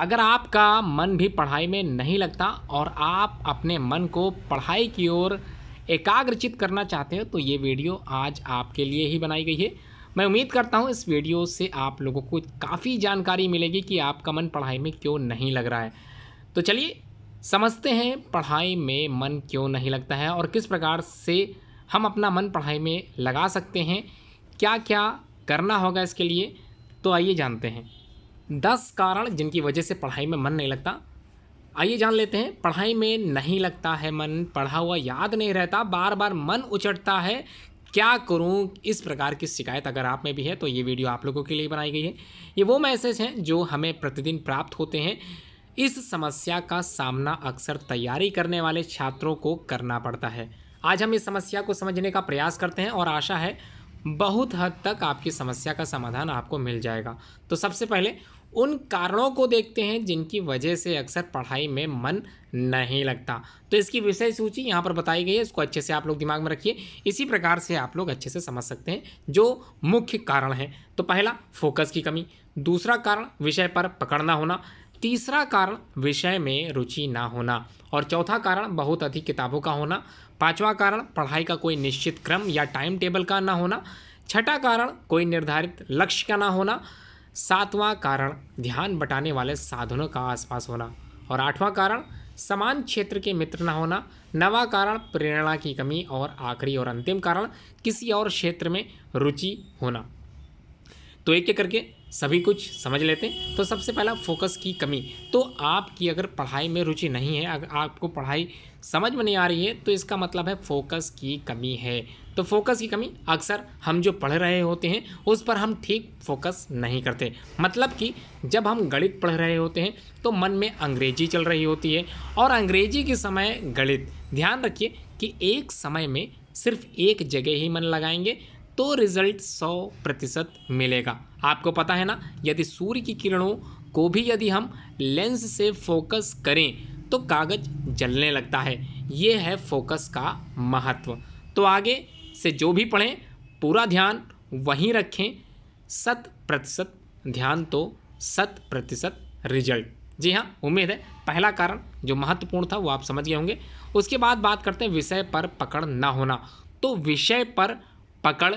अगर आपका मन भी पढ़ाई में नहीं लगता और आप अपने मन को पढ़ाई की ओर एकाग्रचित करना चाहते हो तो ये वीडियो आज आपके लिए ही बनाई गई है। मैं उम्मीद करता हूँ इस वीडियो से आप लोगों को काफ़ी जानकारी मिलेगी कि आपका मन पढ़ाई में क्यों नहीं लग रहा है। तो चलिए समझते हैं पढ़ाई में मन क्यों नहीं लगता है और किस प्रकार से हम अपना मन पढ़ाई में लगा सकते हैं, क्या क्या करना होगा इसके लिए। तो आइए जानते हैं 10 कारण जिनकी वजह से पढ़ाई में मन नहीं लगता। आइए जान लेते हैं। पढ़ाई में नहीं लगता है मन, पढ़ा हुआ याद नहीं रहता, बार बार मन उचटता है, क्या करूं? इस प्रकार की शिकायत अगर आप में भी है तो ये वीडियो आप लोगों के लिए बनाई गई है। ये वो मैसेज हैं जो हमें प्रतिदिन प्राप्त होते हैं। इस समस्या का सामना अक्सर तैयारी करने वाले छात्रों को करना पड़ता है। आज हम इस समस्या को समझने का प्रयास करते हैं और आशा है बहुत हद तक आपकी समस्या का समाधान आपको मिल जाएगा। तो सबसे पहले उन कारणों को देखते हैं जिनकी वजह से अक्सर पढ़ाई में मन नहीं लगता। तो इसकी विषय सूची यहाँ पर बताई गई है, इसको अच्छे से आप लोग दिमाग में रखिए। इसी प्रकार से आप लोग अच्छे से समझ सकते हैं जो मुख्य कारण हैं। तो पहला फोकस की कमी, दूसरा कारण विषय पर पकड़ ना होना, तीसरा कारण विषय में रुचि ना होना और चौथा कारण बहुत अधिक किताबों का होना, पांचवा कारण पढ़ाई का कोई निश्चित क्रम या टाइम टेबल का ना होना, छठा कारण कोई निर्धारित लक्ष्य का ना होना, सातवां कारण ध्यान बटाने वाले साधनों का आसपास होना और आठवां कारण समान क्षेत्र के मित्र ना होना, नवां कारण प्रेरणा की कमी और आखिरी और अंतिम कारण किसी और क्षेत्र में रुचि होना। तो एक एक करके सभी कुछ समझ लेते हैं। तो सबसे पहला फोकस की कमी। तो आपकी अगर पढ़ाई में रुचि नहीं है, अगर आपको पढ़ाई समझ में नहीं आ रही है तो इसका मतलब है फोकस की कमी है। तो फोकस की कमी अक्सर हम जो पढ़ रहे होते हैं उस पर हम ठीक फोकस नहीं करते। मतलब कि जब हम गणित पढ़ रहे होते हैं तो मन में अंग्रेजी चल रही होती है और अंग्रेजी के समय गणित। ध्यान रखिए कि एक समय में सिर्फ एक जगह ही मन लगाएंगे तो रिजल्ट 100% मिलेगा। आपको पता है ना, यदि सूर्य की किरणों को भी यदि हम लेंस से फोकस करें तो कागज जलने लगता है। ये है फोकस का महत्व। तो आगे से जो भी पढ़ें पूरा ध्यान वहीं रखें, 100% ध्यान तो 100% रिजल्ट। जी हाँ, उम्मीद है पहला कारण जो महत्वपूर्ण था वो आप समझ गए होंगे। उसके बाद बात करते हैं विषय पर पकड़ ना होना। तो विषय पर पकड़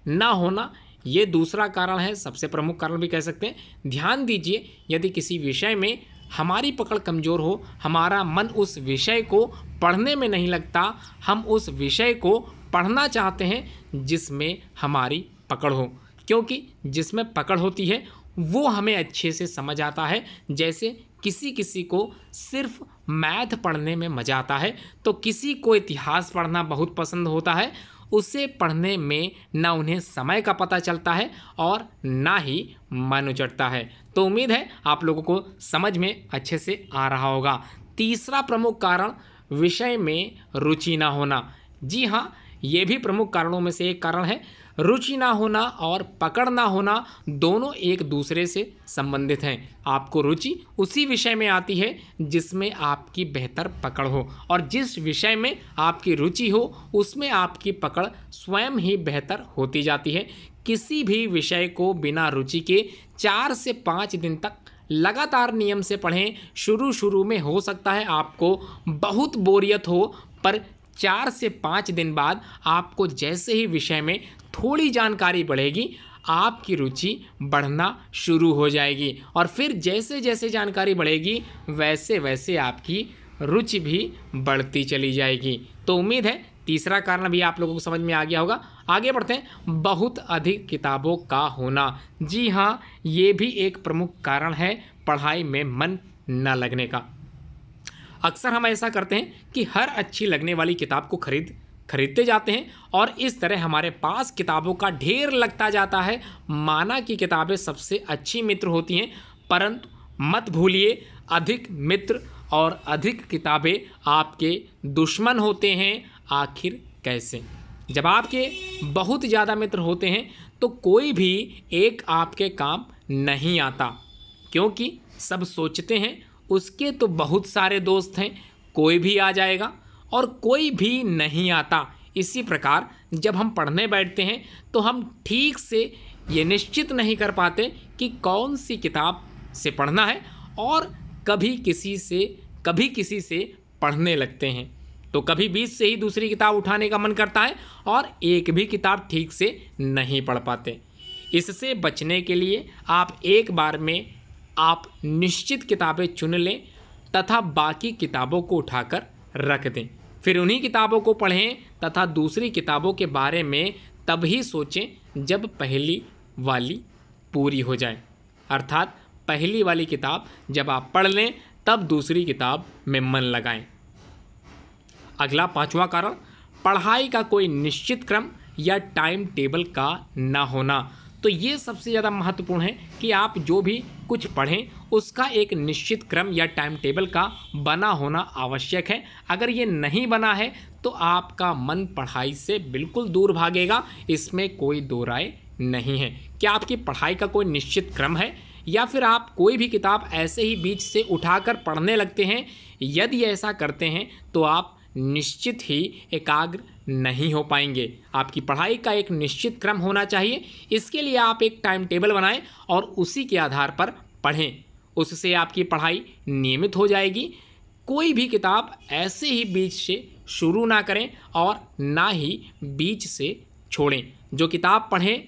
ना होना ये दूसरा कारण है, सबसे प्रमुख कारण भी कह सकते हैं। ध्यान दीजिए, यदि किसी विषय में हमारी पकड़ कमज़ोर हो, हमारा मन उस विषय को पढ़ने में नहीं लगता, हम उस विषय को पढ़ना चाहते हैं जिसमें हमारी पकड़ हो, क्योंकि जिसमें पकड़ होती है वो हमें अच्छे से समझ आता है। जैसे किसी किसी को सिर्फ मैथ पढ़ने में मज़ा आता है तो किसी को इतिहास पढ़ना बहुत पसंद होता है। उसे पढ़ने में ना उन्हें समय का पता चलता है और ना ही मन उचटता है। तो उम्मीद है आप लोगों को समझ में अच्छे से आ रहा होगा। तीसरा प्रमुख कारण विषय में रुचि ना होना। जी हाँ, ये भी प्रमुख कारणों में से एक कारण है। रुचि ना होना और पकड़ ना होना दोनों एक दूसरे से संबंधित हैं। आपको रुचि उसी विषय में आती है जिसमें आपकी बेहतर पकड़ हो और जिस विषय में आपकी रुचि हो उसमें आपकी पकड़ स्वयं ही बेहतर होती जाती है। किसी भी विषय को बिना रुचि के 4 से 5 दिन तक लगातार नियम से पढ़ें। शुरू में हो सकता है आपको बहुत बोरियत हो, पर 4 से 5 दिन बाद आपको जैसे ही विषय में थोड़ी जानकारी बढ़ेगी आपकी रुचि बढ़ना शुरू हो जाएगी और फिर जैसे जैसे जानकारी बढ़ेगी वैसे वैसे आपकी रुचि भी बढ़ती चली जाएगी। तो उम्मीद है तीसरा कारण भी आप लोगों को समझ में आ गया होगा। आगे बढ़ते हैं, बहुत अधिक किताबों का होना। जी हाँ, ये भी एक प्रमुख कारण है पढ़ाई में मन न लगने का। अक्सर हम ऐसा करते हैं कि हर अच्छी लगने वाली किताब को खरीदते जाते हैं और इस तरह हमारे पास किताबों का ढेर लगता जाता है। माना कि किताबें सबसे अच्छी मित्र होती हैं, परंतु मत भूलिए अधिक मित्र और अधिक किताबें आपके दुश्मन होते हैं। आखिर कैसे? जब आपके बहुत ज़्यादा मित्र होते हैं तो कोई भी एक आपके काम नहीं आता, क्योंकि सब सोचते हैं उसके तो बहुत सारे दोस्त हैं, कोई भी आ जाएगा और कोई भी नहीं आता। इसी प्रकार जब हम पढ़ने बैठते हैं तो हम ठीक से ये निश्चित नहीं कर पाते कि कौन सी किताब से पढ़ना है और कभी किसी से पढ़ने लगते हैं। तो कभी बीच से ही दूसरी किताब उठाने का मन करता है और एक भी किताब ठीक से नहीं पढ़ पाते। इससे बचने के लिए आप एक बार में आप निश्चित किताबें चुन लें तथा बाकी किताबों को उठाकर रख दें। फिर उन्हीं किताबों को पढ़ें तथा दूसरी किताबों के बारे में तभी सोचें जब पहली वाली पूरी हो जाए। अर्थात पहली वाली किताब जब आप पढ़ लें तब दूसरी किताब में मन लगाएं। अगला 5वां कारण, पढ़ाई का कोई निश्चित क्रम या टाइम टेबल का ना होना। तो ये सबसे ज़्यादा महत्वपूर्ण है कि आप जो भी कुछ पढ़ें उसका एक निश्चित क्रम या टाइम टेबल का बना होना आवश्यक है। अगर ये नहीं बना है तो आपका मन पढ़ाई से बिल्कुल दूर भागेगा, इसमें कोई दो राय नहीं है। क्या आपकी पढ़ाई का कोई निश्चित क्रम है या फिर आप कोई भी किताब ऐसे ही बीच से उठाकर पढ़ने लगते हैं? यदि ऐसा करते हैं तो आप निश्चित ही एकाग्र नहीं हो पाएंगे। आपकी पढ़ाई का एक निश्चित क्रम होना चाहिए। इसके लिए आप एक टाइम टेबल बनाएं और उसी के आधार पर पढ़ें। उससे आपकी पढ़ाई नियमित हो जाएगी। कोई भी किताब ऐसे ही बीच से शुरू ना करें और ना ही बीच से छोड़ें। जो किताब पढ़ें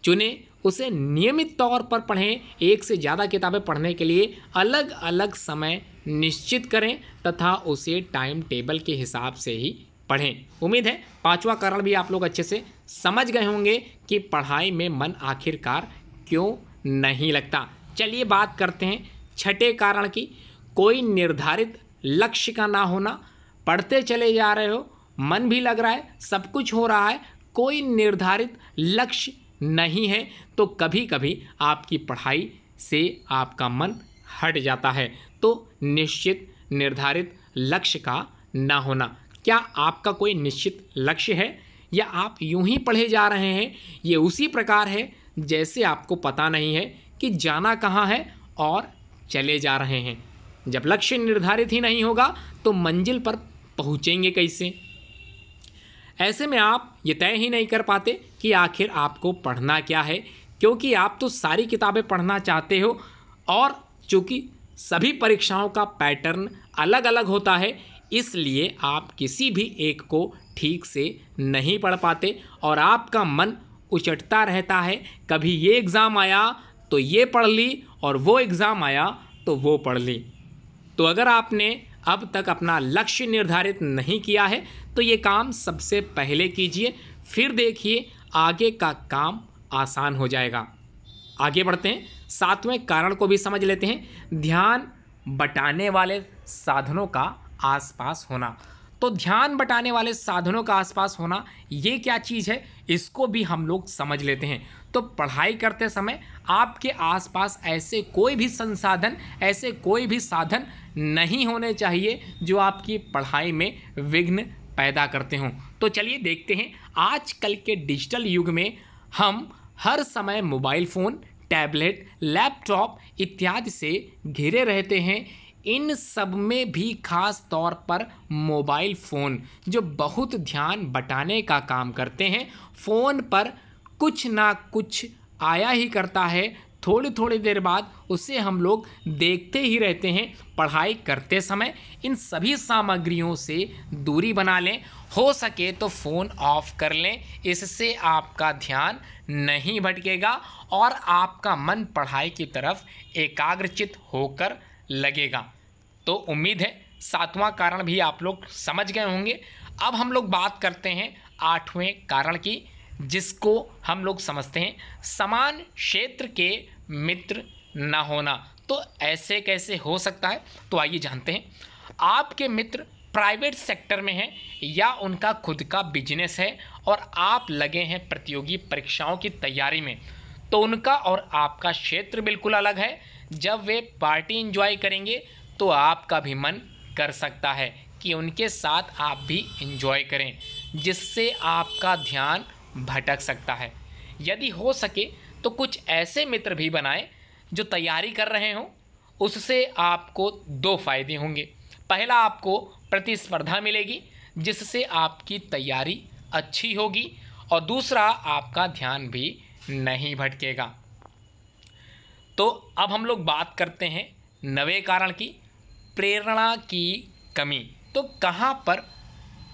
चुनें उसे नियमित तौर पर पढ़ें। एक से ज़्यादा किताबें पढ़ने के लिए अलग अलग समय निश्चित करें तथा उसे टाइम टेबल के हिसाब से ही पढ़ें। उम्मीद है 5वां कारण भी आप लोग अच्छे से समझ गए होंगे कि पढ़ाई में मन आखिरकार क्यों नहीं लगता। चलिए बात करते हैं 6ठे कारण की, कोई निर्धारित लक्ष्य का ना होना। पढ़ते चले जा रहे हो, मन भी लग रहा है, सब कुछ हो रहा है, कोई निर्धारित लक्ष्य नहीं है तो कभी कभी आपकी पढ़ाई से आपका मन हट जाता है। तो निश्चित निर्धारित लक्ष्य का ना होना। क्या आपका कोई निश्चित लक्ष्य है या आप यूं ही पढ़े जा रहे हैं? ये उसी प्रकार है जैसे आपको पता नहीं है कि जाना कहाँ है और चले जा रहे हैं। जब लक्ष्य निर्धारित ही नहीं होगा तो मंजिल पर पहुँचेंगे कैसे? ऐसे में आप ये तय ही नहीं कर पाते कि आखिर आपको पढ़ना क्या है, क्योंकि आप तो सारी किताबें पढ़ना चाहते हो और चूँकि सभी परीक्षाओं का पैटर्न अलग अलग होता है, इसलिए आप किसी भी एक को ठीक से नहीं पढ़ पाते और आपका मन उचटता रहता है। कभी ये एग्ज़ाम आया तो ये पढ़ ली और वो एग्ज़ाम आया तो वो पढ़ ली। तो अगर आपने अब तक अपना लक्ष्य निर्धारित नहीं किया है तो ये काम सबसे पहले कीजिए, फिर देखिए आगे का काम आसान हो जाएगा। आगे बढ़ते हैं, 7वें कारण को भी समझ लेते हैं, ध्यान बटाने वाले साधनों का आसपास होना। तो ध्यान बटाने वाले साधनों का आसपास होना ये क्या चीज़ है, इसको भी हम लोग समझ लेते हैं। तो पढ़ाई करते समय आपके आसपास ऐसे कोई भी संसाधन, ऐसे कोई भी साधन नहीं होने चाहिए जो आपकी पढ़ाई में विघ्न पैदा करते हों। तो चलिए देखते हैं, आजकल के डिजिटल युग में हम हर समय मोबाइल फ़ोन, टैबलेट, लैपटॉप इत्यादि से घिरे रहते हैं। इन सब में भी खास तौर पर मोबाइल फ़ोन जो बहुत ध्यान बटाने का काम करते हैं। फ़ोन पर कुछ ना कुछ आया ही करता है, थोड़ी थोड़ी देर बाद उसे हम लोग देखते ही रहते हैं। पढ़ाई करते समय इन सभी सामग्रियों से दूरी बना लें, हो सके तो फ़ोन ऑफ कर लें। इससे आपका ध्यान नहीं भटकेगा और आपका मन पढ़ाई की तरफ एकाग्रचित होकर लगेगा। तो उम्मीद है 7वां कारण भी आप लोग समझ गए होंगे। अब हम लोग बात करते हैं 8वें कारण की, जिसको हम लोग समझते हैं समान क्षेत्र के मित्र न होना। तो ऐसे कैसे हो सकता है, तो आइए जानते हैं। आपके मित्र प्राइवेट सेक्टर में हैं या उनका खुद का बिजनेस है और आप लगे हैं प्रतियोगी परीक्षाओं की तैयारी में, तो उनका और आपका क्षेत्र बिल्कुल अलग है। जब वे पार्टी एंजॉय करेंगे तो आपका भी मन कर सकता है कि उनके साथ आप भी एंजॉय करें, जिससे आपका ध्यान भटक सकता है। यदि हो सके तो कुछ ऐसे मित्र भी बनाएं जो तैयारी कर रहे हों। उससे आपको 2 फायदे होंगे। पहला, आपको प्रतिस्पर्धा मिलेगी जिससे आपकी तैयारी अच्छी होगी, और दूसरा, आपका ध्यान भी नहीं भटकेगा। तो अब हम लोग बात करते हैं 9वें कारण की प्रेरणा की कमी। तो कहाँ पर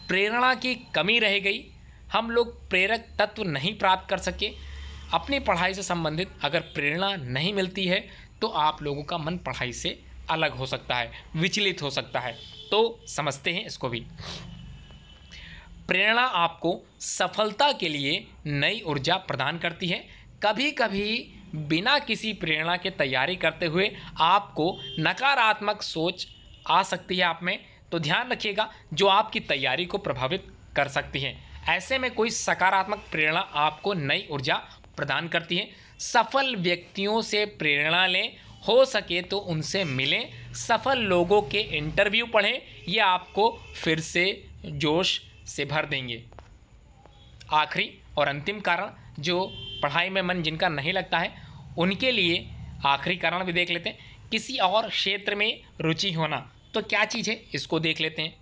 प्रेरणा की कमी रह गई, हम लोग प्रेरक तत्व नहीं प्राप्त कर सके, अपनी पढ़ाई से संबंधित अगर प्रेरणा नहीं मिलती है तो आप लोगों का मन पढ़ाई से अलग हो सकता है, विचलित हो सकता है। तो समझते हैं इसको भी। प्रेरणा आपको सफलता के लिए नई ऊर्जा प्रदान करती है। कभी कभी बिना किसी प्रेरणा के तैयारी करते हुए आपको नकारात्मक सोच आ सकती है आप में, तो ध्यान रखिएगा, जो आपकी तैयारी को प्रभावित कर सकती है। ऐसे में कोई सकारात्मक प्रेरणा आपको नई ऊर्जा प्रदान करती है। सफल व्यक्तियों से प्रेरणा लें, हो सके तो उनसे मिलें, सफल लोगों के इंटरव्यू पढ़ें, ये आपको फिर से जोश से भर देंगे। आखिरी और अंतिम कारण, जो पढ़ाई में मन जिनका नहीं लगता है उनके लिए आखिरी कारण भी देख लेते हैं। किसी और क्षेत्र में रुचि होना, तो क्या चीज़ है इसको देख लेते हैं।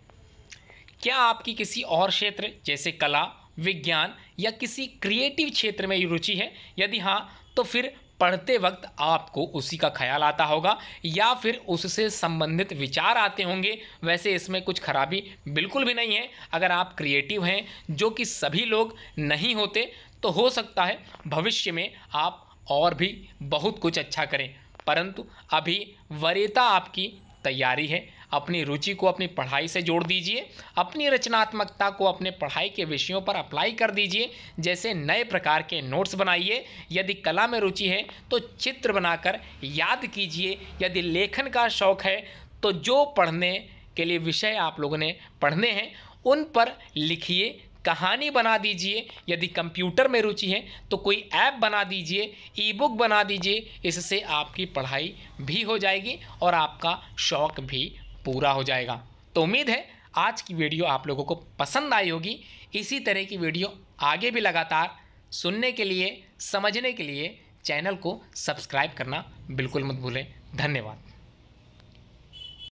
क्या आपकी किसी और क्षेत्र जैसे कला, विज्ञान या किसी क्रिएटिव क्षेत्र में रुचि है? यदि हाँ, तो फिर पढ़ते वक्त आपको उसी का ख्याल आता होगा या फिर उससे संबंधित विचार आते होंगे। वैसे इसमें कुछ खराबी बिल्कुल भी नहीं है। अगर आप क्रिएटिव हैं, जो कि सभी लोग नहीं होते, तो हो सकता है भविष्य में आप और भी बहुत कुछ अच्छा करें, परंतु अभी वरीयता आपकी तैयारी है। अपनी रुचि को अपनी पढ़ाई से जोड़ दीजिए, अपनी रचनात्मकता को अपने पढ़ाई के विषयों पर अप्लाई कर दीजिए। जैसे नए प्रकार के नोट्स बनाइए, यदि कला में रुचि है तो चित्र बनाकर याद कीजिए, यदि लेखन का शौक़ है तो जो पढ़ने के लिए विषय आप लोगों ने पढ़ने हैं उन पर लिखिए, कहानी बना दीजिए। यदि कंप्यूटर में रुचि है तो कोई ऐप बना दीजिए, ई बुक बना दीजिए। इससे आपकी पढ़ाई भी हो जाएगी और आपका शौक़ भी पूरा हो जाएगा। तो उम्मीद है आज की वीडियो आप लोगों को पसंद आई होगी। इसी तरह की वीडियो आगे भी लगातार सुनने के लिए, समझने के लिए चैनल को सब्सक्राइब करना बिल्कुल मत भूलें। धन्यवाद।